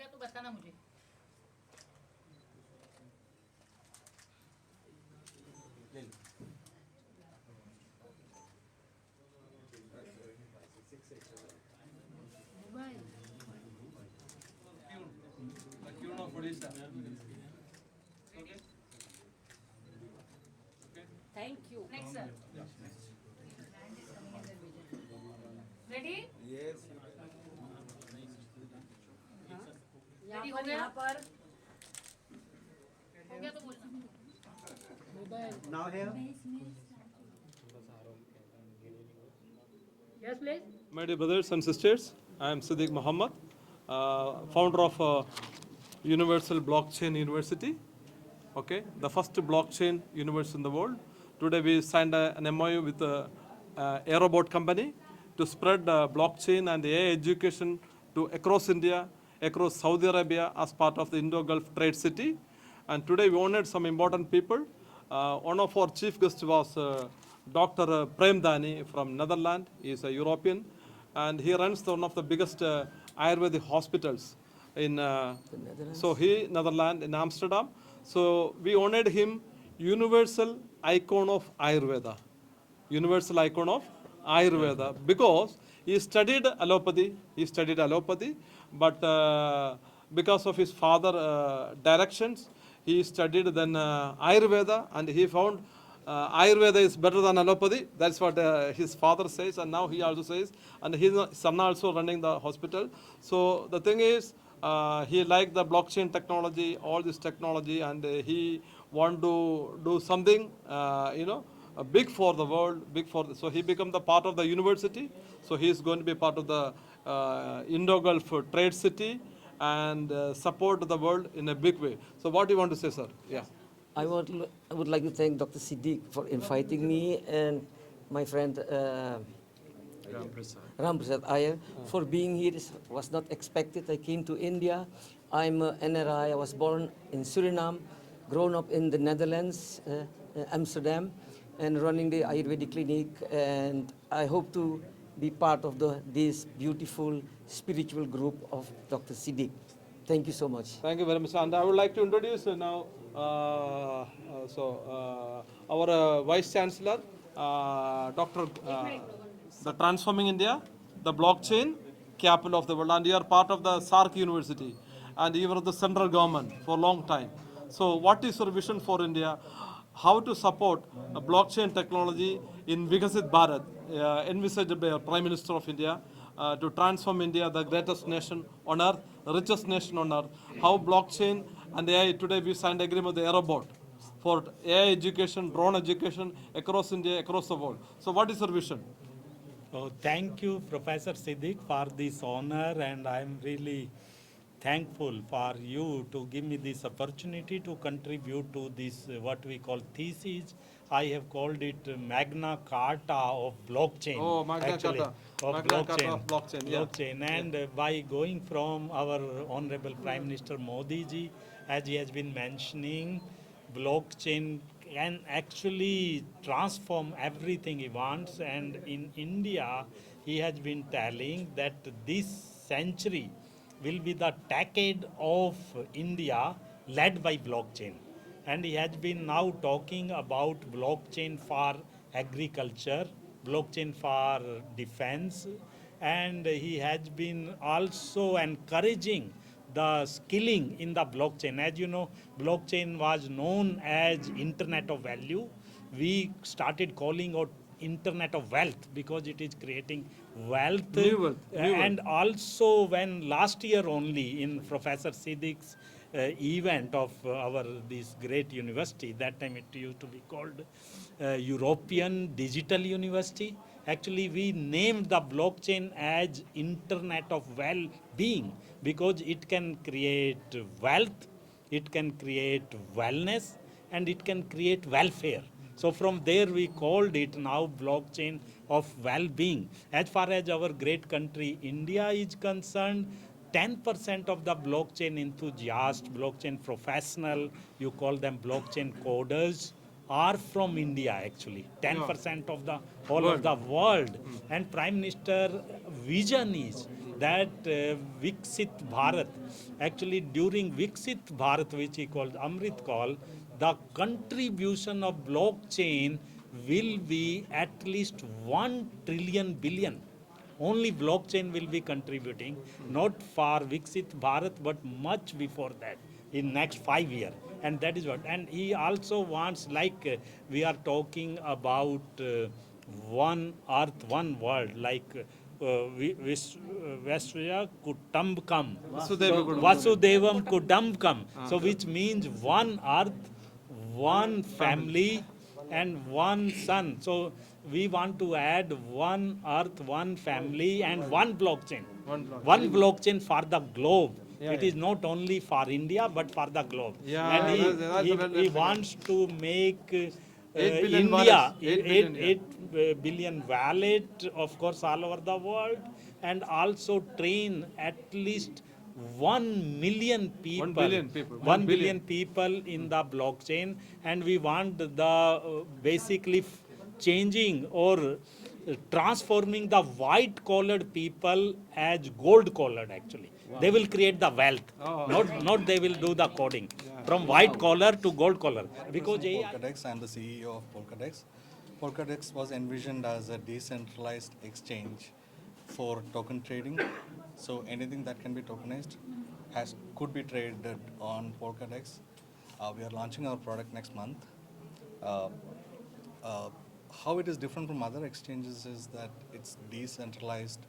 गया तो बताना मुझे. Thank you. Next, sir. Ready? Yes. Ready हो गया? हो गया तो बोलना. Now here. Yes, please. My dear brothers and sisters, I am Siddiq Muhammad, founder of Universal Blockchain University. Okay, the first blockchain university in the world. Today we signed an MOU with Aerobott company to spread blockchain and AI education to across India, across Saudi Arabia as part of the Indo-Gulf Trade City. And today we honored some important people. One of our chief guests was Dr. Prem Dani from Netherlands. He is a European, and he runs one of the biggest Ayurvedic hospitals in Netherlands in Amsterdam. So we honored him, universal icon of Ayurveda, universal icon of Ayurveda, because he studied allopathy. But because of his father directions, he studied then Ayurveda, and he found Ayurveda is better than allopathy. That's what his father says, and now he also says, and his son also running the hospital. So the thing is, he liked the blockchain technology, all this technology, and he want to do something, big for the world, so he become the part of the university. So he is going to be part of the Indo-Gulf Trade City and support the world in a big way. So what do you want to say, sir? Yeah. I would like to thank Dr. Siddiq for inviting me and my friend Ram Prasad Iyer for being here. This was not expected. I came to India. I'm an NRI. I was born in Suriname, grown up in the Netherlands, Amsterdam, and running the Ayurvedic clinic. And I hope to be part of this beautiful spiritual group of Dr. Siddiq. Thank you so much. Thank you very much. And I would like to introduce now our Vice Chancellor, Dr. The Transforming India, the blockchain capital of the world. And you are part of the SARC University, and you were the central government for a long time. So what is your vision for India? How to support blockchain technology in Vikasit Bharat, envisaged by Prime Minister of India, to transform India, the greatest nation on earth, the richest nation on earth. How blockchain and AI, today we signed agreement with the Aerobott for AI education, drone education across India, across the world. So what is your vision? Oh, thank you, Professor Siddiq, for this honor, and I'm really thankful for you to give me this opportunity to contribute to this what we call thesis. I have called it Magna Carta of blockchain. Oh, Magna Carta. Of Magna blockchain. Carta of blockchain, yeah. Blockchain. And by going from our Honorable Prime Minister Modi ji, as he has been mentioning, blockchain can actually transform everything he wants. And in India, he has been telling that this century will be the decade of India led by blockchain. And he has been now talking about blockchain for agriculture, blockchain for defense, and he has been also encouraging the skilling in the blockchain. As you know, blockchain was known as Internet of Value. We started calling out Internet of Wealth because it is creating wealth. New wealth. And also when last year only in Professor Siddiq's event of our this great university, that time it used to be called European Digital University. Actually, we named the blockchain as Internet of Well-being because it can create wealth, it can create wellness, and it can create welfare. So from there we called it now blockchain of well-being. As far as our great country India is concerned, 10% of the blockchain enthusiasts, blockchain professional, you call them blockchain coders, are from India actually. 10% of the whole of the world. And Prime Minister vision is that Viksit Bharat, actually during Viksit Bharat, which he called Amrit Call, the contribution of blockchain will be at least 1 trillion billion. Only blockchain will be contributing, not for Viksit Bharat, but much before that, in next 5 years. And that is what. And he also wants, like we are talking about one earth, one world, like Vasudeva Kutumbakam. Vasudevam Kutumbakam. So which means one earth, one family, and one son. So we want to add one earth, one family, and one blockchain. One blockchain for the globe. It is not only for India, but for the globe. Yeah, And that's he wants to make 8 billion India wallets. 8 billion, 8 billion wallet, of course, all over the world, and also train at least 1 million people. 1 billion people. 1 billion people in the blockchain, and we want the basically changing or transforming the white collared people as gold collared actually. They will create the wealth, not they will do the coding. From white collar to gold collar. Because AI Polkadex, I'm the CEO of Polkadex. Polkadex was envisioned as a decentralized exchange for token trading. So anything that can be tokenized could be traded on Polkadex. We are launching our product next month. How it is different from other exchanges is that it's decentralized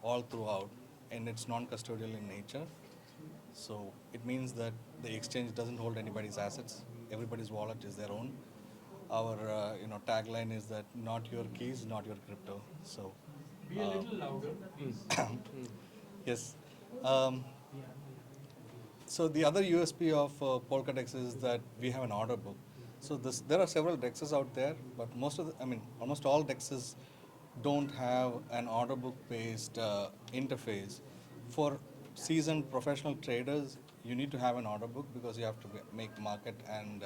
all throughout, and it's non-custodial in nature. So it means that the exchange doesn't hold anybody's assets. Everybody's wallet is their own. Our tagline is that not your keys, not your crypto. So Be a little louder, please. yes. So the other USP of Polkadex is that we have an order book. So there are several DEXs out there, but almost all DEXs don't have an order book based interface. For seasoned professional traders, you need to have an order book because you have to make market and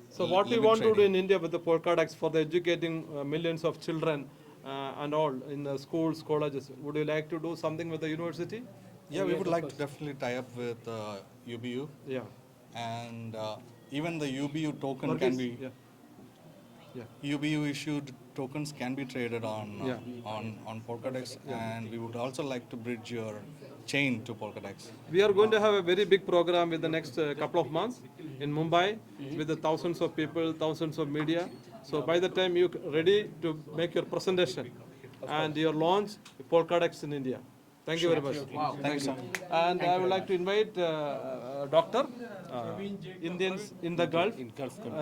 So what we limit want to do trading. in India with the Polkadex for the educating millions of children and all in the schools, colleges, would you like to do something with the university? Yeah, we would like to definitely tie up with UBU, Yeah. and even the UBU token can be UBU issued tokens can be traded on Polkadex, and we would also like to bridge your chain to Polkadex. We are going to have a very big program in the next couple of months in Mumbai with the thousands of people, thousands of media. So by the time you're ready to make your presentation and your launch, Polkadex in India. Thank you very much. Thank you, sir. And I would like to invite Doctor, Indians in the Gulf,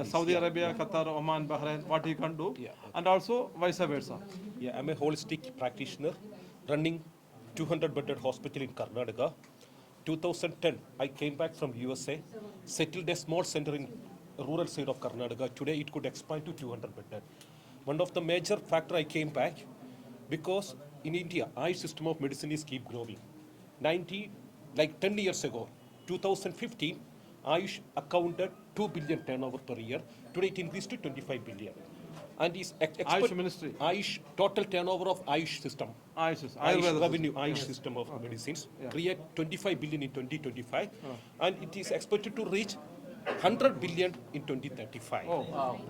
Saudi Arabia, Qatar, Oman, Bahrain, what he can do, and also vice versa. Yeah, I'm a holistic practitioner running 200-bedded hospital in Karnataka. 2010, I came back from USA, settled a small center in rural side of Karnataka. Today, it could expand to 200-bedded. One of the major factor I came back because in India, our system of medicine is keep growing. 10 years ago, 2015, Ayush accounted 2 billion turnover per year. Today it increased to 25 billion. And is Ayush Ministry. Ayush total turnover of Ayush system. Ayush, Ayush Ayurveda revenue, Ayush system of medicines create 25 billion in 2025, and it is expected to reach 100 billion in 2035. Oh, wow.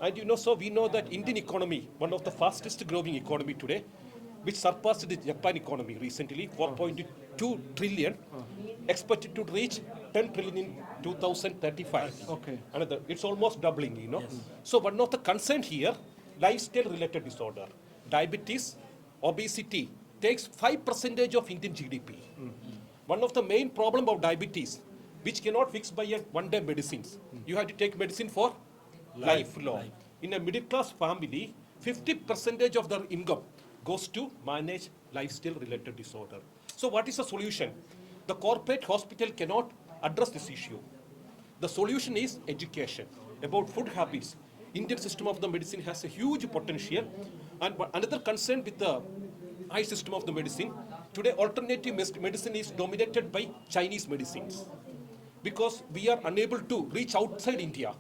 And so we know that Indian economy, one of the fastest growing economy today, which surpassed the Japan economy recently, 4.2 trillion, expected to reach 10 trillion in 2035. Okay. It's almost doubling, So one of the concern here, lifestyle related disorder, diabetes, obesity, takes 5% of Indian GDP. One of the main problem of diabetes, which cannot fix by a one-day medicines. You have to take medicine for lifelong. In a middle class family, 50% of their income goes to manage lifestyle related disorder. So what is the solution? The corporate hospital cannot address this issue. The solution is education about food habits. Indian system of the medicine has a huge potential. And another concern with the eye system of the medicine, today alternative medicine is dominated by Chinese medicines because we are unable to reach outside India.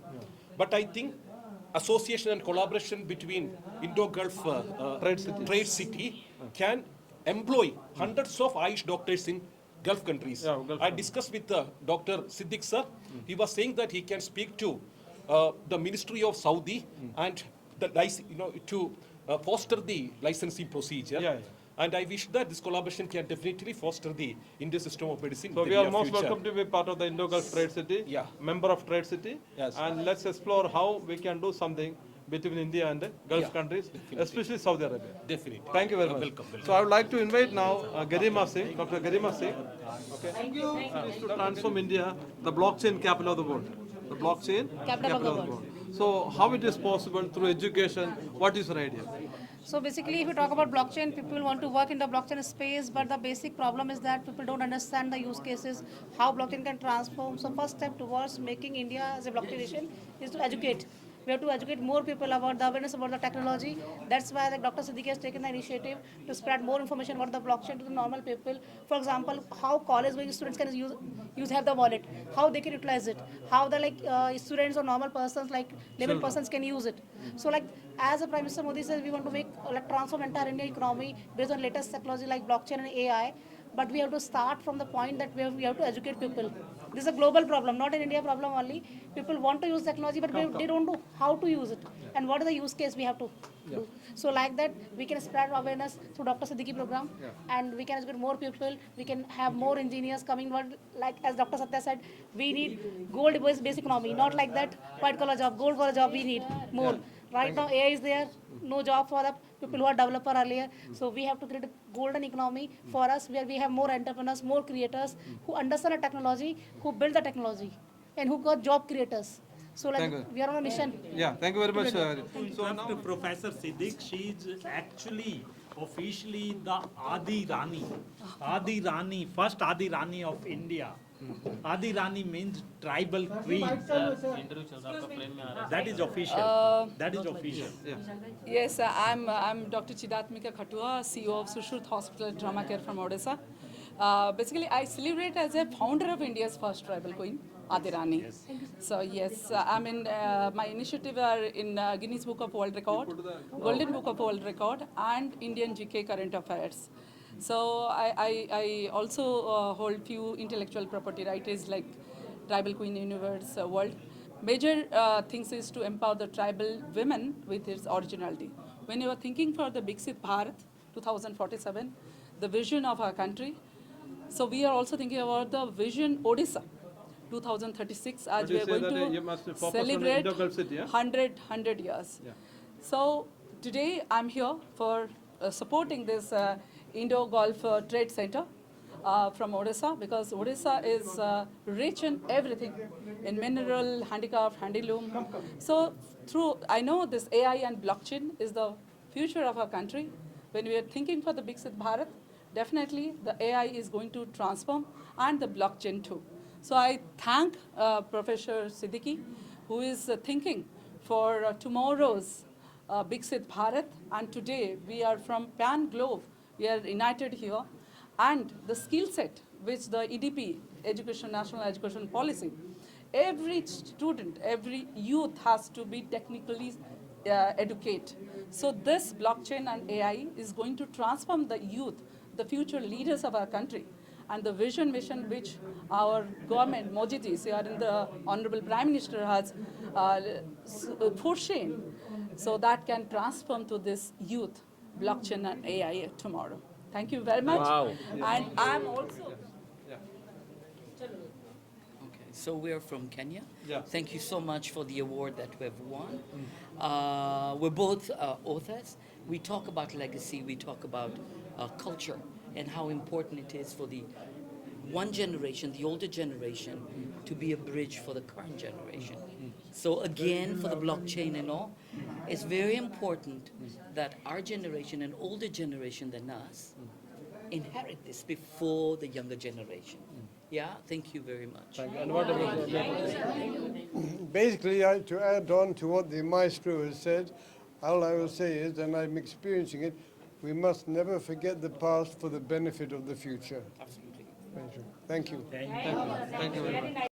But I think association and collaboration between Indo-Gulf Trade City can employ hundreds of Ayush doctors in Gulf countries. Yeah, Gulf I discussed with Dr. Siddiq sir. He was saying that he can speak to the Ministry of Saudi and the to foster the licensing procedure. Yeah, yeah. And I wish that this collaboration can definitely foster the Indian system of medicine. So in we the are near most future. welcome to be part of the Indo-Gulf Trade City, Yeah. member of Trade City, Yes. and let's explore how we can do something between India and the Gulf Yeah, countries, definitely. especially Saudi Arabia. Definitely. Thank you very much. Welcome. So I would like to invite now Garima Singh, Dr. Garima Singh. Okay. Thank you. To transform India, the blockchain capital of the world. The blockchain capital of the world. So how it is possible through education? What is your idea? So basically, if you talk about blockchain, people want to work in the blockchain space, but the basic problem is that people don't understand the use cases, how blockchain can transform. So first step towards making India as a blockchain nation is to educate. We have to educate more people about the awareness about the technology. That's why Dr. Siddiqui has taken the initiative to spread more information about the blockchain to the normal people. For example, how college-going students can have the wallet, how they can utilize it, how the students or normal persons like layman persons can use it. So as a Prime Minister Modi says, we want to make transform entire Indian economy based on latest technology like blockchain and AI. But we have to start from the point that we have to educate people. This is a global problem, not an India problem only. People want to use technology, but they don't know how to use it and what is the use case we have to do. So like that, we can spread awareness through Dr. Siddiqui program, and we can educate more people. We can have more engineers coming. Like as Dr. Satya said, we need gold-based economy, not like that white-collar job, gold-collar job. We need more. Right now, AI is there, no job for the people who are developer earlier. So we have to create a golden economy for us where we have more entrepreneurs, more creators who understand the technology, who build the technology, and who got job creators. So we are on a mission. Yeah, thank you very much. So after Professor Siddiq, she is actually officially the Adi Rani. Adi Rani, first Adi Rani of India. Adi Rani means tribal queen. That is official. That is official. Yes, I'm Dr. Chidatmika Khatua, CEO of Sushruth Hospital Trauma Care from Odisha. Basically, I celebrate as a founder of India's first tribal queen, Adirani. Yes. So yes, my initiative are in Guinness Book of World Record, Golden Book of World Record, and Indian GK Current Affairs. So I also hold few intellectual property rights like Tribal Queen Universe World. Major things is to empower the tribal women with its originality. When you are thinking for the Viksit Bharat 2047, the vision of our country, so we are also thinking about the vision Odisha 2036 as we are going to celebrate 100 years. Yeah. So today I'm here for supporting this Indo-Gulf Trade Center from Odisha, because Odisha is rich in everything, in mineral, handicraft, handloom. So I know this AI and blockchain is the future of our country. When we are thinking for the Viksit Bharat, definitely the AI is going to transform, and the blockchain too. So I thank Professor Siddiqui, who is thinking for tomorrow's Viksit Bharat, and today we are from Pan-Globe. We are united here, and the skill set which the EDP, National Education Policy, every student, every youth has to be technically educated. So this blockchain and AI is going to transform the youth, the future leaders of our country, and the vision mission which our government, Modi ji, the Honorable Prime Minister has foreseen, so that can transform to this youth, blockchain and AI tomorrow. Thank you very much. Wow. And I'm also... Okay, so we're from Kenya. Yeah. Thank you so much for the award that we've won. We're both authors. We talk about legacy, we talk about culture, and how important it is for the one generation, the older generation, to be a bridge for the current generation. So again, for the blockchain and all, it's very important that our generation, an older generation than us, inherit this before the younger generation. Yeah, thank you very much. And what about Basically, to add on to what the maestro has said, all I will say is, and I'm experiencing it, we must never forget the past for the benefit of the future. Absolutely. Thank you. Thank you very much.